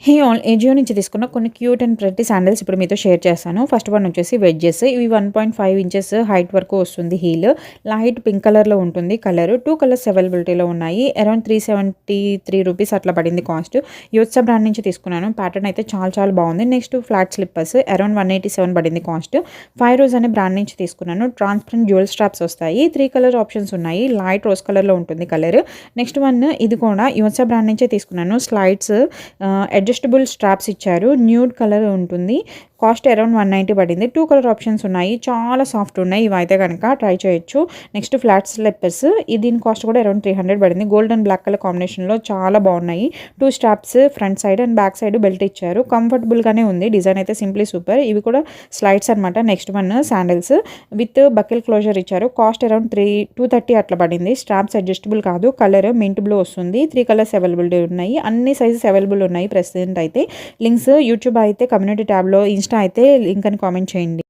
Hey all Ajio నుంచి తీసుకున్న కొన్ని క్యూట్ అండ్ ప్రెట్టి శాండిల్స్ ఇప్పుడు మీతో షేర్ చేస్తాను. ఫస్ట్ వన్ వచ్చేసి వెడ్జెస్. ఇవి 1.5 ఇంచెస్ హైట్ వరకు వస్తుంది హీల్. లైట్ పింక్ కలర్‌లో ఉంటుంది కలర్. 2 కలర్స్ అవైలబిలిటీలో ఉన్నాయి. అరౌండ్ 373 రూపీస్ అట్లా పడింది కాస్ట్. యోత్సా బ్రాండ్ నుంచి తీసుకున్నాను. ప్యాటర్న్ అయితే చాలా చాలా బాగుంది. నెక్స్ట్ ఫ్లాట్ స్లిప్పర్స్ అరౌండ్ 187 పడింది కాస్ట్. 5 రోజ్ అనే బ్రాండ్ నుంచి తీసుకున్నాను. ట్రాన్స్పరెంట్ జ్యువెల్ స్ట్రాప్స్ వస్తాయి. 3 కలర్ ఆప్షన్స్ ఉన్నాయి. లైట్ రోజ్ కలర్‌లో ఉంటుంది కలర్. నెక్స్ట్ వన్ ఇది కూడా యోత్సా బ్రాండ్ నుంచే తీసుకున్నాను. స్లైడ్స్ అడ్జస్టబుల్ స్ట్రాప్స్ ఇచ్చారు. న్యూడ్ కలర్ ఉంటుంది. కాస్ట్ అరౌండ్ 190 పడింది. 2 కలర్ ఆప్షన్స్ ఉన్నాయి. చాలా సాఫ్ట్ ఉన్నాయి. ఇవైతే కనుక ట్రై చేయొచ్చు. Next flat slippers. దీని కాస్ట్ కూడా అరౌండ్ 300 పడింది. గోల్డ్ అండ్ బ్లాక్ కలర్ కాంబినేషన్లో చాలా బాగున్నాయి. 2 straps front side and back side belt ఇచ్చారు. కంఫర్టబుల్గానే ఉంది. డిజైన్ అయితే సింప్లీ సూపర్. ఇవి కూడా స్లైడ్స్ అనమాట. Next one sandals with buckle closure ఇచ్చారు. కాస్ట్ అరౌండ్ 230 అట్లా పడింది. స్ట్రాప్స్ అడ్జస్టబుల్ కాదు. కలర్ మింట్ బ్లూ వస్తుంది. 3 కలర్స్ అవైలబిలిటీ ఉన్నాయి. అన్ని సైజెస్ అవైలబుల్ ఉన్నాయి ప్రెసెంట్ అయితే. లింక్స్ యూట్యూబ్ అయితే కమ్యూనిటీ ట్యాబ్లో, ఇన్స్టా అయితే లింక్ అని కామెంట్ చేయండి.